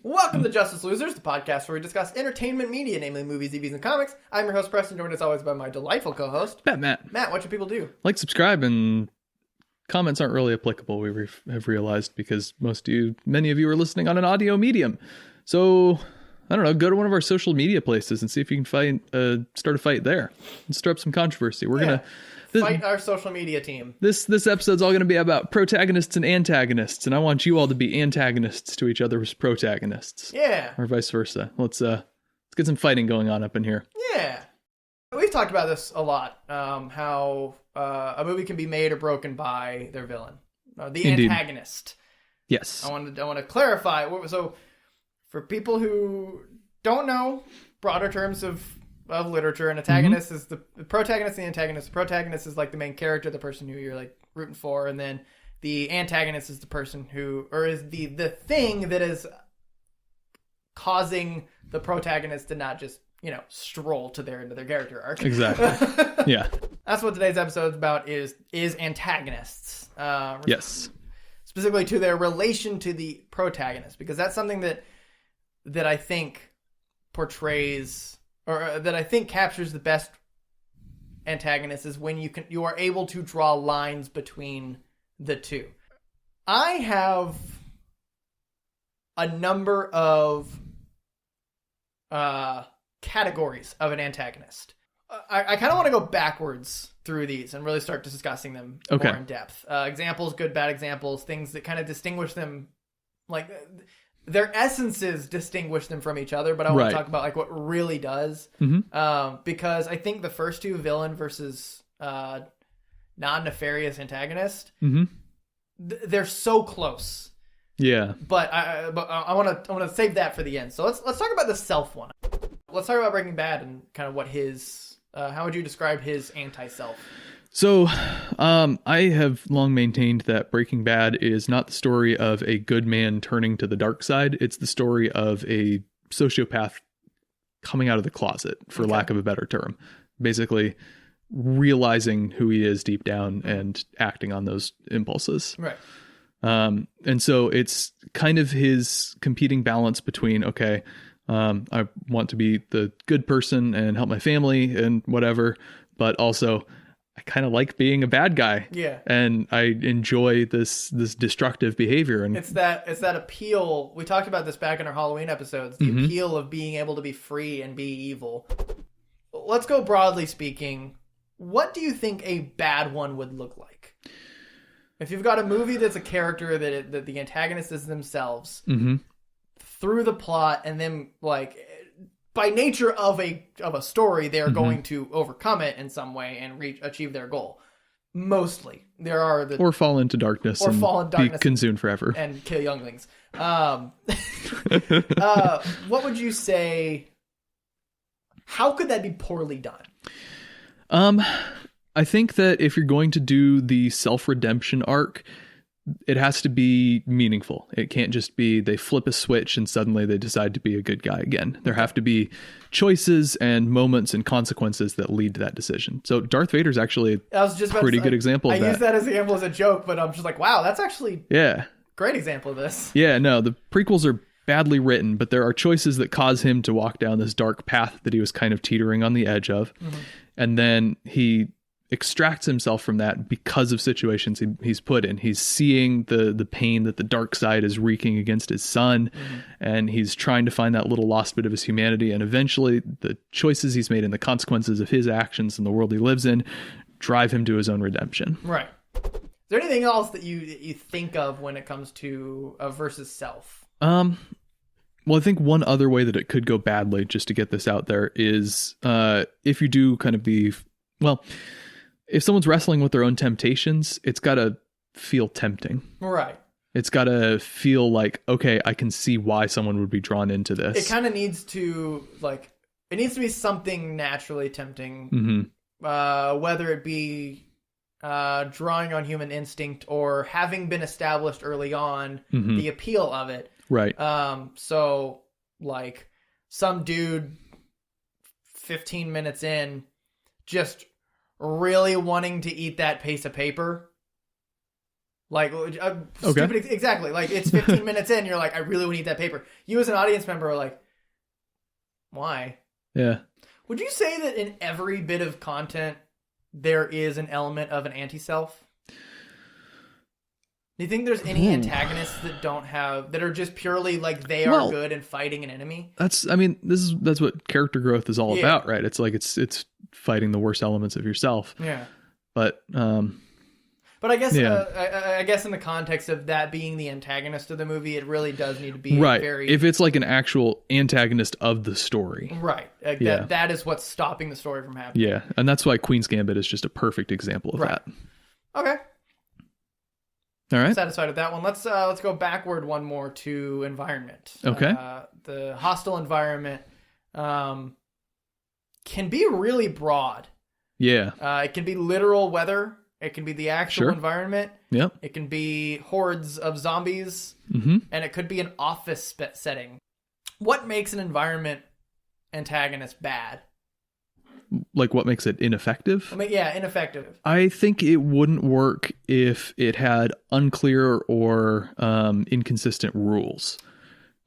Welcome to Justice Losers, the podcast where we discuss entertainment media, namely movies, TVs, and comics. I'm your host, Preston, joined as always by my delightful co-host, Matt. Matt, what should people do? Like, subscribe, and comments aren't really applicable, we have realized, because many of you are listening on an audio medium. So, I don't know, go to one of our social media places and see if you can start a fight there and stir up some controversy. We're going to fight our social media team. This episode's all going to be about protagonists and antagonists, and I want you all to be antagonists to each other's protagonists. Yeah. Or vice versa. Let's get some fighting going on up in here. Yeah. We've talked about this a lot, how a movie can be made or broken by their villain, the Indeed. Antagonist. Yes. I want to clarify. So, for people who don't know broader terms of literature, an antagonist is the protagonist and the antagonist. The protagonist is like the main character, the person who you're like rooting for, and then the antagonist is the person is the thing that is causing the protagonist to not just, stroll to into their character arc. Exactly. Yeah. That's what today's episode is about, is antagonists. Yes. Specifically to their relation to the protagonist, because that's something that I think portrays, or that I think captures the best antagonist, is when you are able to draw lines between the two. I have a number of categories of an antagonist. I kind of want to go backwards through these and really start discussing them more in depth. Examples, good, bad examples, things that kind of distinguish them, like their essences distinguish them from each other, but I want to talk about like what really does. Because I think the first two, villain versus non-nefarious antagonist, they're so close. Yeah. But I want to save that for the end. So let's talk about the self one. Let's talk about Breaking Bad and kind of what his how would you describe his anti-self? So, I have long maintained that Breaking Bad is not the story of a good man turning to the dark side. It's the story of a sociopath coming out of the closet, for lack of a better term. Basically, realizing who he is deep down and acting on those impulses. Right. And so it's kind of his competing balance between, I want to be the good person and help my family and whatever, but also I kind of like being a bad guy. Yeah. And I enjoy this destructive behavior. And it's that appeal. We talked about this back in our Halloween episodes, the appeal of being able to be free and be evil. Let's go broadly speaking. What do you think a bad one would look like? If you've got a movie that's a character that the antagonist is themselves through the plot, and then like by nature of a story, they're going to overcome it in some way and achieve their goal. Mostly, there are or fall into darkness, be consumed forever and kill younglings. What would you say? How could that be poorly done? I think that if you're going to do the self-redemption arc, it has to be meaningful. It can't just be they flip a switch and suddenly they decide to be a good guy again. There have to be choices and moments and consequences that lead to that decision. So Darth Vader's actually a pretty good example of that. I use that as an example as a joke, but I'm just like, wow, that's actually great example of this. Yeah, no, the prequels are badly written, but there are choices that cause him to walk down this dark path that he was kind of teetering on the edge of. And then he extracts himself from that because of situations he's put in. He's seeing the pain that the dark side is wreaking against his son, and he's trying to find that little lost bit of his humanity, and eventually the choices he's made and the consequences of his actions in the world he lives in drive him to his own redemption. Right. Is there anything else that you think of when it comes to versus self? Well, I think one other way that it could go badly, just to get this out there, is if you do kind of if someone's wrestling with their own temptations, it's got to feel tempting. Right. It's got to feel like, okay, I can see why someone would be drawn into this. It kind of needs to, it needs to be something naturally tempting, whether it be drawing on human instinct or having been established early on, the appeal of it. Right. So, some dude 15 minutes in just really wanting to eat that piece of paper Like, stupid, exactly. Like, it's 15 minutes in, you're like, I really would need that paper. You as an audience member are like, why? Yeah. Would you say that in every bit of content, there is an element of an anti-self? Do you think there's any antagonists that are just purely like they are good and fighting an enemy? That's what character growth is all about, right? It's like it's fighting the worst elements of yourself. Yeah. But I guess I guess in the context of that being the antagonist of the movie, it really does need to be right. very... If it's like an actual antagonist of the story. Right. Like that is what's stopping the story from happening. Yeah. And that's why Queen's Gambit is just a perfect example of that. Okay. All right. Satisfied with that one. Let's go backward one more to environment. Okay. The hostile environment can be really broad. Yeah. It can be literal weather. It can be the actual environment. Yep. It can be hordes of zombies. Mm-hmm. And it could be an office setting. What makes an environment antagonist bad? Like what makes it ineffective? Ineffective. I think it wouldn't work if it had unclear or inconsistent rules.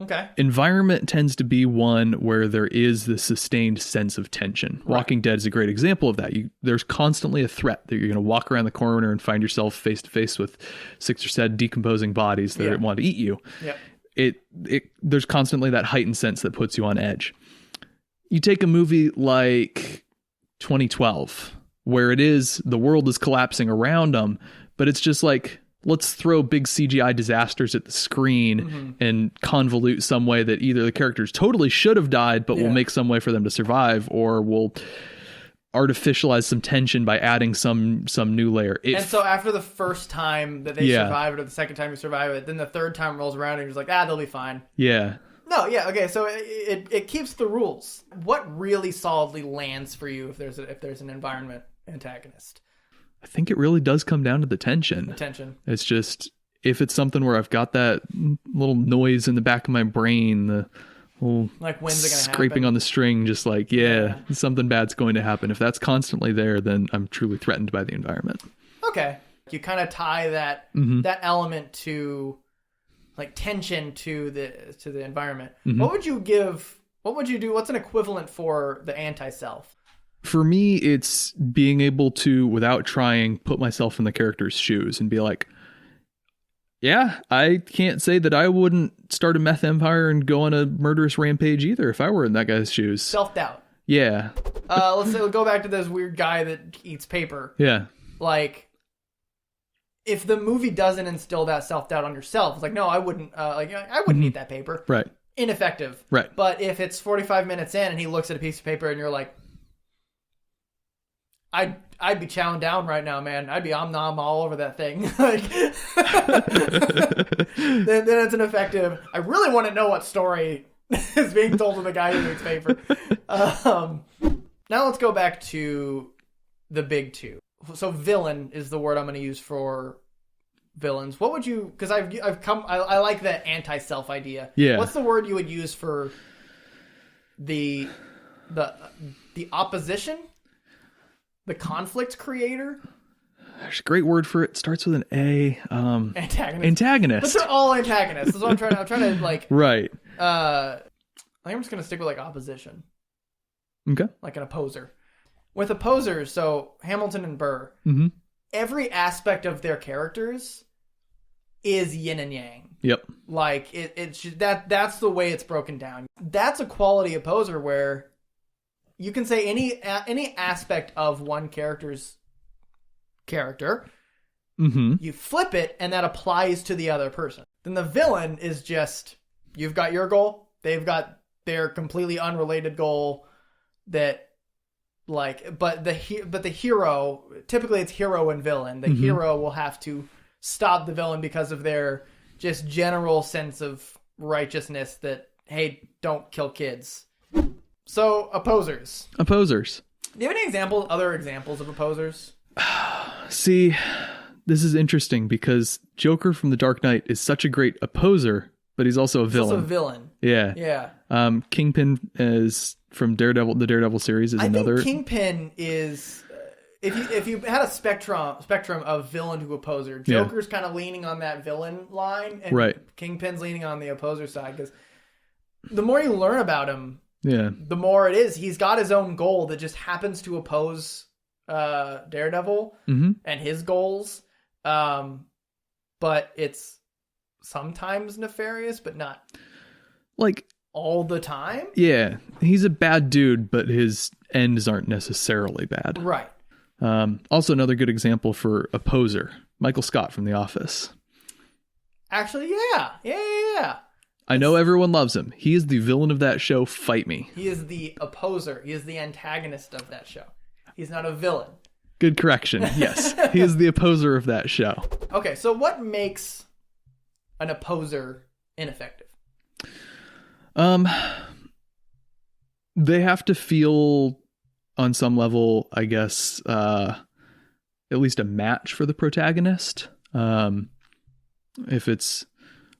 Okay. Environment tends to be one where there is the sustained sense of tension. Right. Walking Dead is a great example of that. There's constantly a threat that you're going to walk around the corner and find yourself face to face with 6 or 7 decomposing bodies that want to eat you. Yeah. There's constantly that heightened sense that puts you on edge. You take a movie like 2012, where the world is collapsing around them, but it's just like, let's throw big CGI disasters at the screen and convolute some way that either the characters totally should have died, but we'll make some way for them to survive, or we'll artificialize some tension by adding some new layer. And so after the first time that they survive it, or the second time you survive it, then the third time rolls around and you're just like, they'll be fine. Yeah. No, yeah, okay, so it keeps the rules. What really solidly lands for you if there's an environment antagonist? I think it really does come down to the tension. The tension. It's just, if it's something where I've got that little noise in the back of my brain, the whole like when's it gonna scraping happen? On the string, just like, something bad's going to happen. If that's constantly there, then I'm truly threatened by the environment. Okay. You kind of tie that element to like tension to the environment. What would you do? What's an equivalent for the anti-self? For me, it's being able to, without trying, put myself in the character's shoes and be like, yeah, I can't say that I wouldn't start a meth empire and go on a murderous rampage either if I were in that guy's shoes. Self-doubt. Yeah. Let's go back to this weird guy that eats paper. Yeah. Like, if the movie doesn't instill that self-doubt on yourself, it's like, no, I wouldn't. I wouldn't eat that paper. Right. Ineffective. Right. But if it's 45 minutes in and he looks at a piece of paper and you're like, I'd be chowing down right now, man. I'd be nom all over that thing. Like, then it's an effective. I really want to know what story is being told to the guy who makes paper. Now let's go back to the big two. So villain is the word I'm going to use for villains. What would you? Because I like the anti-self idea. Yeah. What's the word you would use for the opposition? The conflict creator? There's a great word for it. Starts with an A. Antagonist. But they're all antagonists. That's what I'm trying to like. Right. I think I'm just gonna stick with like opposition. Okay. Like an opposer. With opposers, so Hamilton and Burr, every aspect of their characters is yin and yang. Yep. Like it's just, that's the way it's broken down. That's a quality opposer where you can say any aspect of one character's character, you flip it, and that applies to the other person. Then the villain is just, you've got your goal, they've got their completely unrelated goal that, like, but the hero, typically it's hero and villain. The hero will have to stop the villain because of their just general sense of righteousness that, hey, don't kill kids. So, opposers. Do you have any other examples of opposers? See, this is interesting because Joker from The Dark Knight is such a great opposer, but he's also a villain. Yeah. Yeah. Kingpin is from the Daredevil series is another. I think Kingpin is if you had a spectrum of villain to opposer, Joker's kind of leaning on that villain line, and Kingpin's leaning on the opposer side, because the more you learn about him, the more it is he's got his own goal that just happens to oppose Daredevil and his goals, but it's sometimes nefarious, but not like all the time. Yeah, he's a bad dude, but his ends aren't necessarily bad. Right. Also, another good example for opposer, Michael Scott from The Office. Actually, yeah. I know everyone loves him. He is the villain of that show. Fight me. He is the opposer. He is the antagonist of that show. He's not a villain. Good correction. Yes, he is the opposer of that show. Okay, so what makes an opposer ineffective? They have to feel on some level, I guess, at least a match for the protagonist. If it's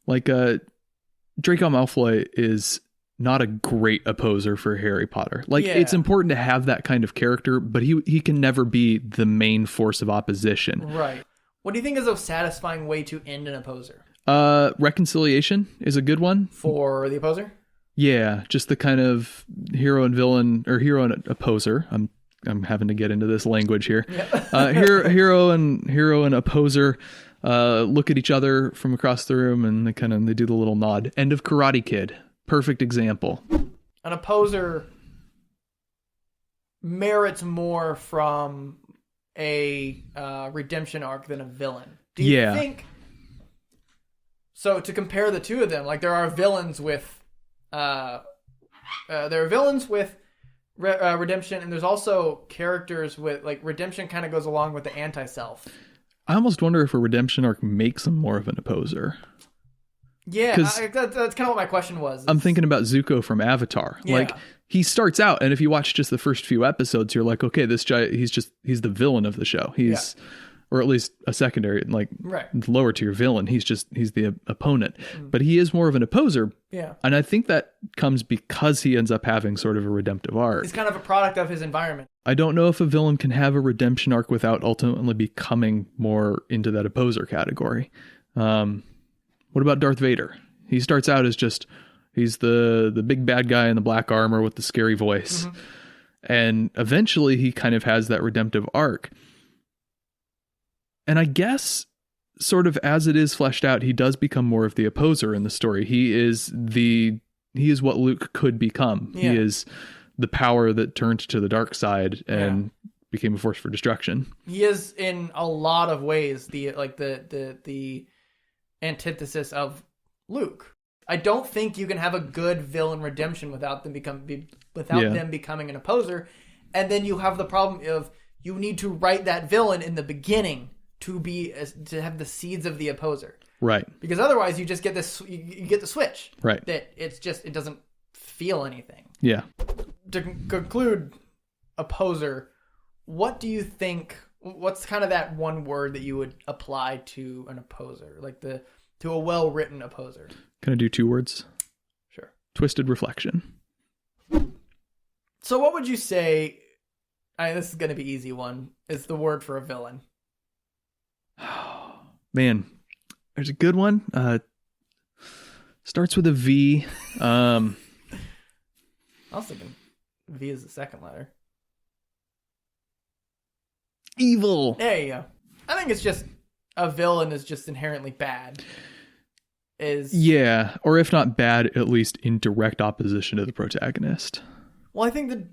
like Draco Malfoy is not a great opposer for Harry Potter. Like, it's important to have that kind of character, but he can never be the main force of opposition. Right. What do you think is a satisfying way to end an opposer? Reconciliation is a good one. For the opposer? Yeah, just the kind of hero and villain, or hero and opposer. I'm having to get into this language here. Yep. Hero and opposer look at each other from across the room, and they do the little nod. End of Karate Kid. Perfect example. An opposer merits more from a redemption arc than a villain. Do you think? So to compare the two of them, like there are villains with redemption, and there's also characters with like redemption kind of goes along with the anti-self. I almost wonder if a redemption arc makes him more of an opposer. Yeah, that's kind of what my question was. I'm thinking about Zuko from Avatar. Yeah. Like, he starts out, and if you watch just the first few episodes, you're like, okay, this guy, he's the villain of the show. He's, or at least a secondary, like lower tier villain. He's the opponent, but he is more of an opposer. Yeah. And I think that comes because he ends up having sort of a redemptive arc. He's kind of a product of his environment. I don't know if a villain can have a redemption arc without ultimately becoming more into that opposer category. What about Darth Vader? He starts out as he's the big bad guy in the black armor with the scary voice. Mm-hmm. And eventually he kind of has that redemptive arc. And I guess sort of as it is fleshed out, he does become more of the opposer in the story. He is what Luke could become. Yeah. He is the power that turned to the dark side and became a force for destruction. He is in a lot of ways the antithesis of Luke. I don't think you can have a good villain redemption without them becoming an opposer. And then you have the problem of you need to write that villain in the beginning to have the seeds of the opposer. Right. Because otherwise you just get this, you get the switch. Right. That it doesn't feel anything. Yeah. To conclude opposer, what do you think, what's kind of that one word that you would apply to an opposer? Like to a well-written opposer? Can I do 2 words? Sure. Twisted reflection. So what would you say, this is going to be easy one, is the word for a villain? Man, there's a good one. Starts with a V. I was thinking V is the second letter. Evil. There you go. I think it's just a villain is just inherently bad. Yeah, or if not bad, at least in direct opposition to the protagonist. Well, I think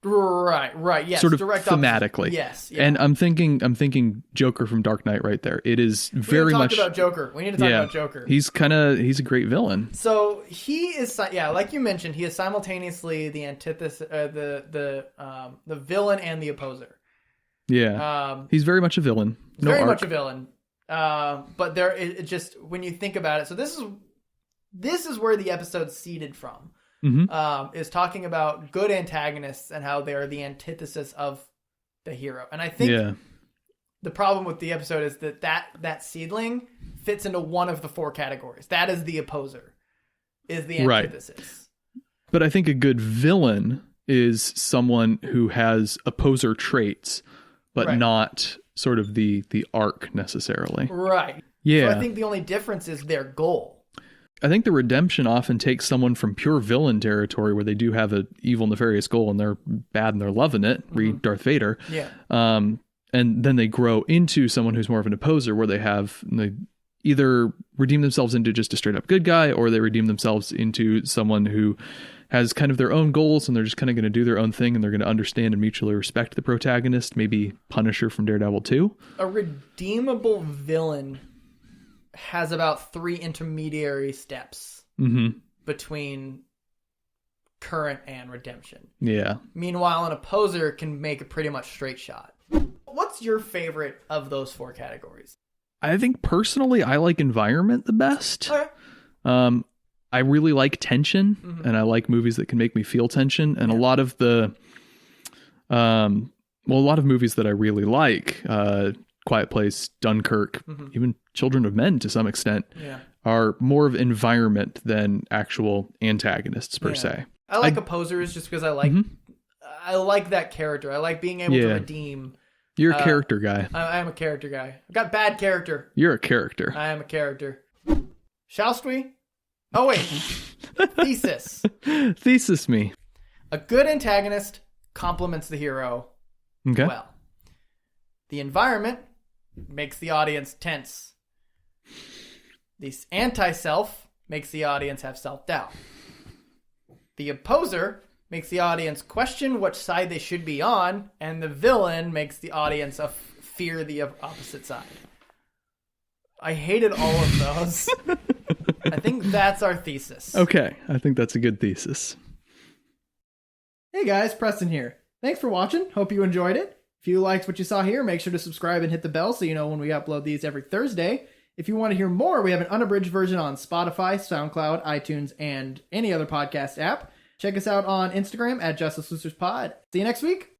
right, yes, sort of direct thematically, yes, yeah. And I'm thinking Joker from Dark Knight right there. It is very much about Joker. We need to talk about Joker. He's a great villain. So he is, like you mentioned, he is simultaneously the antithesis, the villain and the opposer. Yeah, he's very much a villain. Much a villain. But it just, when you think about it, so this is where the episode's seeded from. Mm-hmm. Is talking about good antagonists and how they're the antithesis of the hero. And I think the problem with the episode is that seedling fits into one of the 4 categories. That is the opposer, is the antithesis. Right. But I think a good villain is someone who has opposer traits, but not sort of the arc necessarily. Right. Yeah. So I think the only difference is their goal. I think the redemption often takes someone from pure villain territory where they do have an evil, nefarious goal and they're bad and they're loving it. Read Darth Vader. Yeah. And then they grow into someone who's more of an opposer where they either redeem themselves into just a straight up good guy, or they redeem themselves into someone who has kind of their own goals and they're just kind of going to do their own thing and they're going to understand and mutually respect the protagonist, maybe Punisher from Daredevil 2. A redeemable villain has about 3 intermediary steps between current and redemption. Yeah. Meanwhile, an opposer can make a pretty much straight shot. What's your favorite of those 4 categories? I think personally, I like environment the best. Okay. I really like tension, and I like movies that can make me feel tension. And a lot of movies that I really like, Quiet Place, Dunkirk, even Children of Men to some extent, are more of environment than actual antagonists per se. I like opposers just because I like that character. I like being able to redeem. You're a character guy. I am a character guy. I've got bad character. You're a character. I am a character. Shall we? Oh, wait. Thesis. Thesis me. A good antagonist complements the hero well. The environment makes the audience tense. The anti-self makes the audience have self-doubt. The opposer makes the audience question which side they should be on, and the villain makes the audience fear the opposite side. I hated all of those. I think that's our thesis. Okay, I think that's a good thesis. Hey guys, Preston here. Thanks for watching. Hope you enjoyed it. If you liked what you saw here, make sure to subscribe and hit the bell so you know when we upload these every Thursday. If you want to hear more, we have an unabridged version on Spotify, SoundCloud, iTunes, and any other podcast app. Check us out on Instagram at JusticeLosersPod. See you next week.